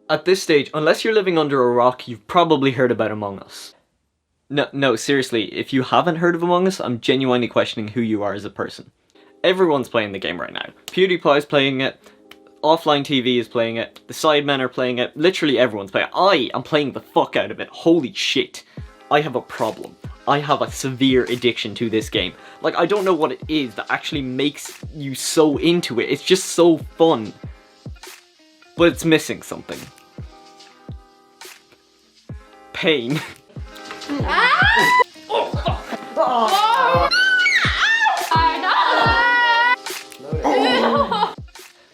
At this stage, unless you're living under a rock, you've probably heard about Among Us. No, seriously, if you haven't heard of Among Us, I'm genuinely questioning who you are as a person. Everyone's playing the game right now. PewDiePie's playing it, Offline TV is playing it, the Sidemen are playing it, literally everyone's playing it. I am playing the fuck out of it. Holy shit. I have a problem. I have a severe addiction to this game. Like, I don't know what it is that actually makes you so into it. It's just so fun. But it's missing something. Pain. Ah! Oh.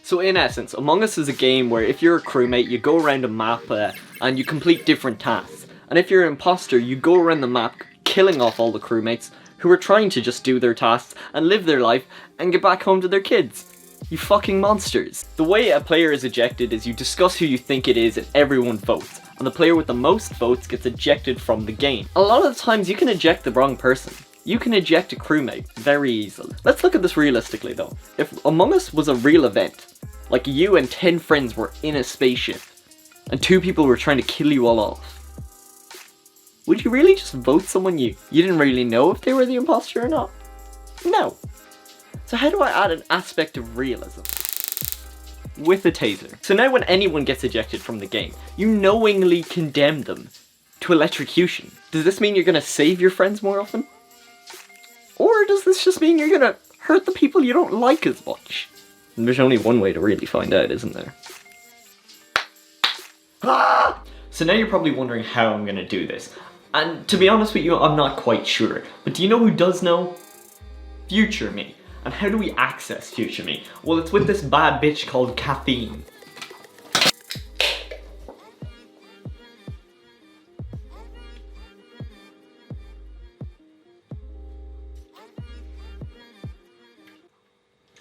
So in essence, Among Us is a game where if you're a crewmate, you go around a map and you complete different tasks. And if you're an imposter, you go around the map killing off all the crewmates who are trying to just do their tasks and live their life and get back home to their kids. You fucking monsters. The way a player is ejected is you discuss who you think it is and everyone votes. And the player with the most votes gets ejected from the game. A lot of the times you can eject the wrong person. You can eject a crewmate very easily. Let's look at this realistically though. If Among Us was a real event, like you and 10 friends were in a spaceship, and 2 people were trying to kill you all off, would you really just vote someone you didn't really know if they were the imposter or not? No. So how do I add an aspect of realism? With a taser. So now when anyone gets ejected from the game, you knowingly condemn them to electrocution. Does this mean you're gonna save your friends more often? Or does this just mean you're gonna hurt the people you don't like as much? And there's only one way to really find out, isn't there? Ah! So now you're probably wondering how I'm gonna do this. And to be honest with you, I'm not quite sure. But do you know who does know? Future me. And how do we access future me? Well, it's with this bad bitch called caffeine.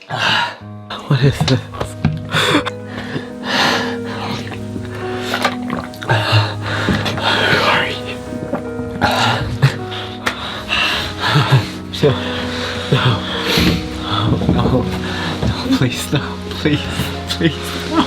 What is this? Who are you? No, please, no, please, no.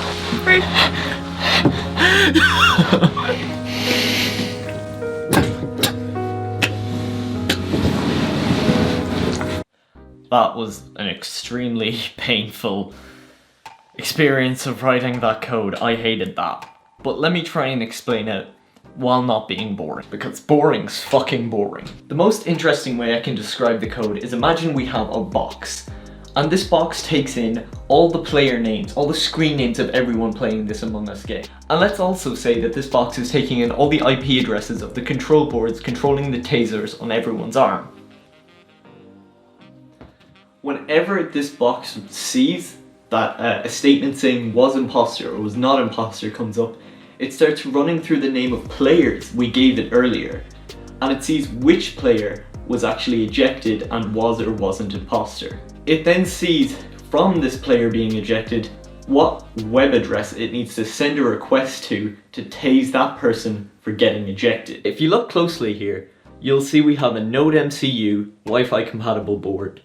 That was an extremely painful experience of writing that code. I hated that. But let me try and explain it while not being boring, because boring's fucking boring. The most interesting way I can describe the code is imagine we have a box, and this box takes in all the player names, all the screen names of everyone playing this Among Us game. And let's also say that this box is taking in all the IP addresses of the control boards controlling the tasers on everyone's arm. Whenever this box sees that a statement saying was imposter or was not imposter comes up, it starts running through the name of players we gave it earlier, and it sees which player was actually ejected and was or wasn't imposter. It then sees from this player being ejected what web address it needs to send a request to tase that person for getting ejected. If you look closely here, you'll see we have a Node MCU Wi-Fi compatible board.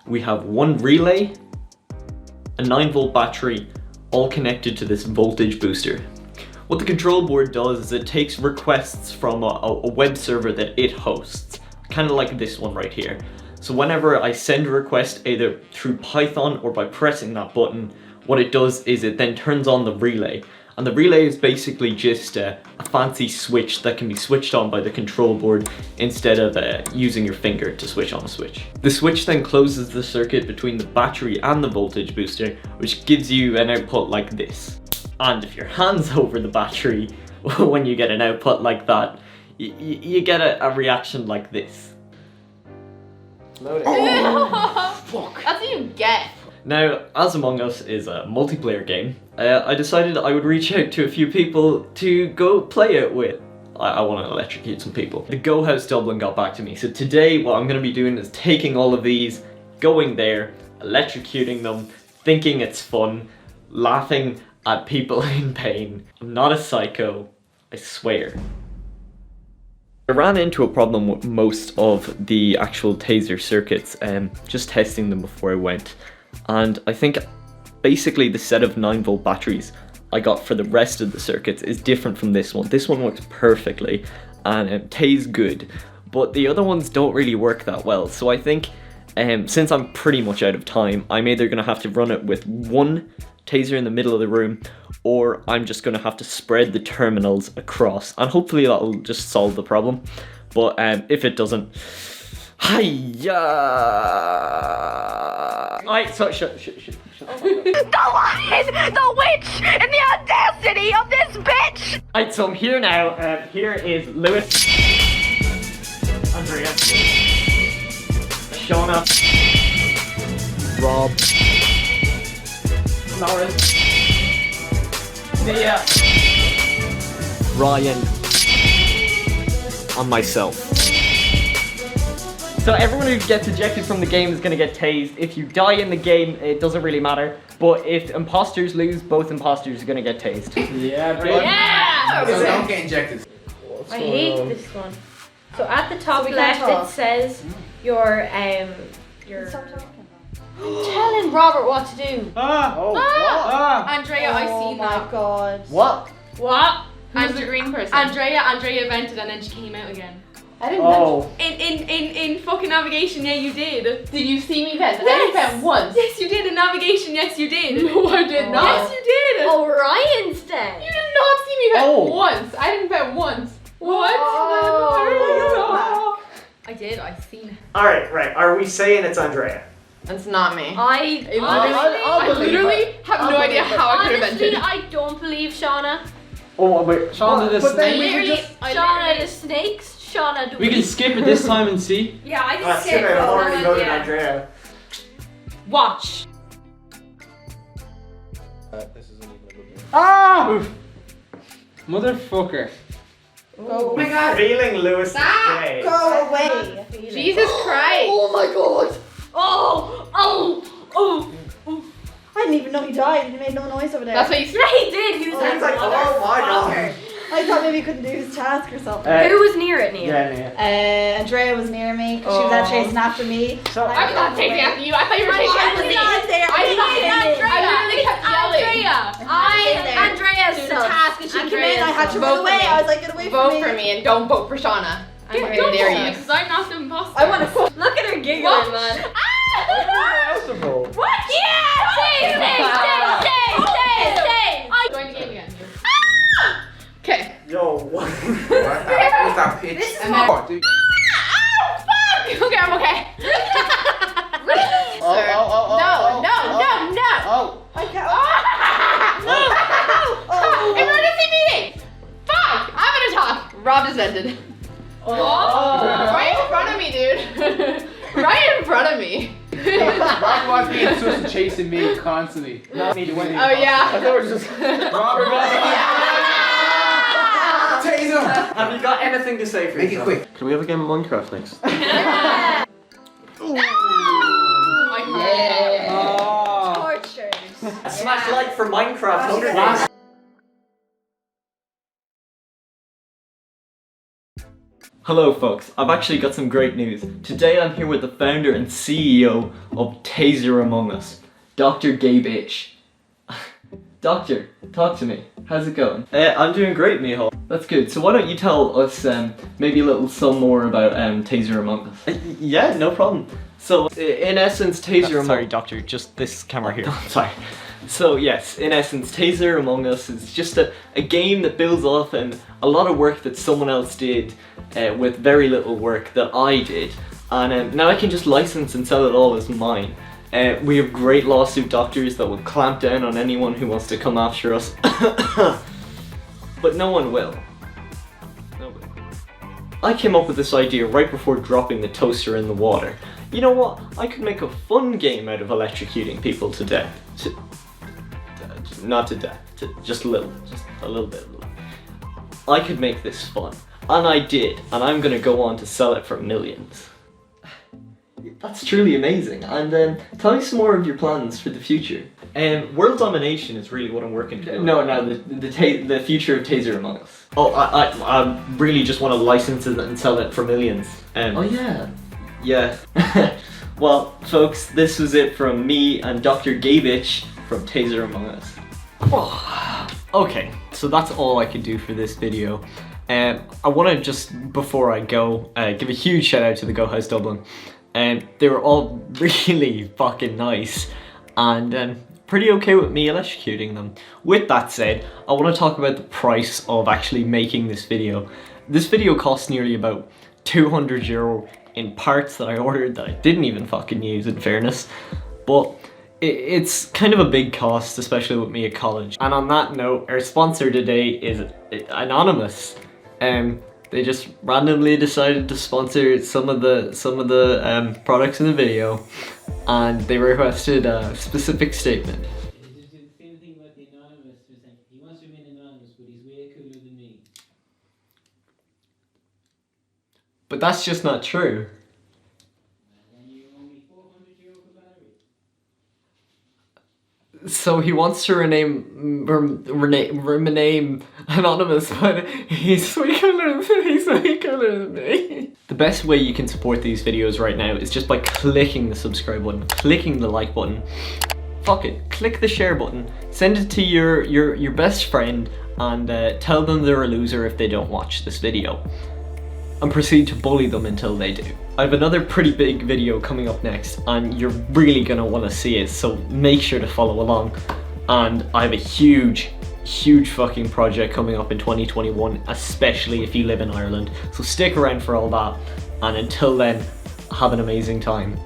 We have one relay, a 9-volt battery, all connected to this voltage booster. What the control board does is it takes requests from a web server that it hosts, kind of like this one right here. So whenever I send a request either through Python or by pressing that button, what it does is it then turns on the relay. And the relay is basically just a fancy switch that can be switched on by the control board instead of using your finger to switch on a switch. The switch then closes the circuit between the battery and the voltage booster, which gives you an output like this. And if your hand's over the battery, when you get an output like that, you get a reaction like this. Loading. Oh, fuck. That's what you get. Now, as Among Us is a multiplayer game, I decided I would reach out to a few people to go play it with. I want to electrocute some people. The GO House Dublin got back to me, so today what I'm going to be doing is taking all of these, going there, electrocuting them, thinking it's fun, laughing at people in pain. I'm not a psycho, I swear. I ran into a problem with most of the actual taser circuits, just testing them before I went. And I think basically the set of 9-volt batteries I got for the rest of the circuits is different from this one. This one works perfectly and tastes good, but the other ones don't really work that well. So I think since I'm pretty much out of time, I'm either going to have to run it with one taser in the middle of the room, or I'm just going to have to spread the terminals across, and hopefully that'll just solve the problem. But if it doesn't, hiya! Alright, so shut. The lion, the witch, and the audacity of this bitch! Alright, so I'm here now. Here is Lewis, Andrea, Shauna, Rob, Lauren, Nia, Ryan, and myself. So everyone who gets ejected from the game is going to get tased. If you die in the game, it doesn't really matter. But if imposters lose, both imposters are going to get tased. Yeah, baby. Yeah! So don't get injected. I hate this one. So at the top we left can't it talk. says your Stop talking. Telling Robert what to do. Andrea, I Oh seen my that. god. What? What? Who's the green person? Andrea vented and then she came out again. I didn't Oh. In fucking navigation, yeah, you did. Did you see me vent? I Yes. didn't vent once. Yes, you did. In navigation, yes, you did. No, I did not. Yes, you did. Orion's dead. You did not see me vent Oh. once. I didn't vent once. What? Oh. I did. I seen it. Alright, right. Are we saying it's Andrea? It's not me. I I'll believe literally have I'll no idea believe it. how I could have honestly, vented. I don't believe Shauna. Oh, wait. Shauna did a But then snake. we could Literally, just... Shauna the snakes. Shauna the We can skip it this time and see. Yeah, I Ah, just shit, said. I've already voted Yeah. Andrea. Watch. This isn't even a good one. Ah! Motherfucker. Oh my god. Feeling Lewis Stop. today. Go away. Jesus Christ. Oh my god. Oh! I didn't even know he died. He made no noise over there. That's what you said. Yeah, he did. He was Oh, like, It's like, oh my god. I thought maybe he couldn't do his task or something. Who was near it, Nia? Yeah, yeah. Andrea was near me because she was out chasing after me. So, I'm not chasing after you. I thought you were chasing after me. there. I did not say Andrea. I literally kept yelling. Andrea's Do the son. task and she She came in, I had to Vote run for away. me. I was like, get away from Vote me. for me and don't vote for Shauna. I'm going to dare you. Because I'm not the imposter. I want to. Look at her giggling, What? man. Possible. What? Yeah! Stay! Join the game again. Okay. Yo, what? What's that pitch? This is what- Dude. Ow! Fuck! Okay, I'm okay. No. Oh. I can't. Oh. Emergency meeting! Fuck! I'm gonna talk. Rob is vented. Right in front of me, dude. Right in front of me. Rob wants me and Susan chasing me constantly. Oh I yeah. thought it was just. Taser! Have you got anything to say for Make it yourself? quick. Can we have a game of Minecraft next? Tortured. Smash like for Minecraft. Hunger Games. Hello folks, I've actually got some great news. Today I'm here with the founder and CEO of Taser Among Us, Dr. Gabe H. Doctor, talk to me. How's it going? I'm doing great, Mihal. That's good. So why don't you tell us maybe a little some more about Taser Among Us? Yeah, no problem. So in essence, Taser Among Us. Sorry, Doctor, just this camera here. Sorry. So yes, in essence, Taser Among Us is just a game that builds off and a lot of work that someone else did with very little work that I did. And now I can just license and sell it all as mine. We have great lawsuit doctors that will clamp down on anyone who wants to come after us. But no one will. Nobody. I came up with this idea right before dropping the toaster in the water. You know what? I could make a fun game out of electrocuting people to death. Not to death, just a little bit. I could make this fun. And I did, and I'm gonna go on to sell it for millions. That's truly amazing. And tell me some more of your plans for the future. World domination is really what I'm working to. No, the future of Taser Among Us. Oh, I really just want to license it and sell it for millions. Oh yeah. Yeah. Well, folks, this was it from me and Dr. Gabich from Taser Among Us. Okay, so that's all I can do for this video. I want to just, before I go, give a huge shout out to the GO House Dublin. They were all really fucking nice and pretty okay with me electrocuting them. With that said, I want to talk about the price of actually making this video. This video cost nearly about €200 in parts that I ordered that I didn't even fucking use, in fairness. But it's kind of a big cost, especially with me at college. And on that note, our sponsor today is anonymous. They just randomly decided to sponsor some of the products in the video, and they requested a specific statement. The same thing about the anonymous was like, he wants to remain anonymous, but he's way cooler than me. But that's just not true. And you owe me €400 per battery. So he wants to rename anonymous, but he's way cooler than me. The best way you can support these videos right now is just by clicking the subscribe button, clicking the like button. Fuck it, click the share button, send it to your best friend, and tell them they're a loser if they don't watch this video. And proceed to bully them until they do. I have another pretty big video coming up next, and you're really gonna want to see it, so make sure to follow along. And I have a huge fucking project coming up in 2021, especially if you live in Ireland. So stick around for all that, and until then, have an amazing time.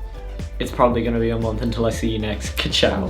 It's probably gonna be a month until I see you next. Ka-chow.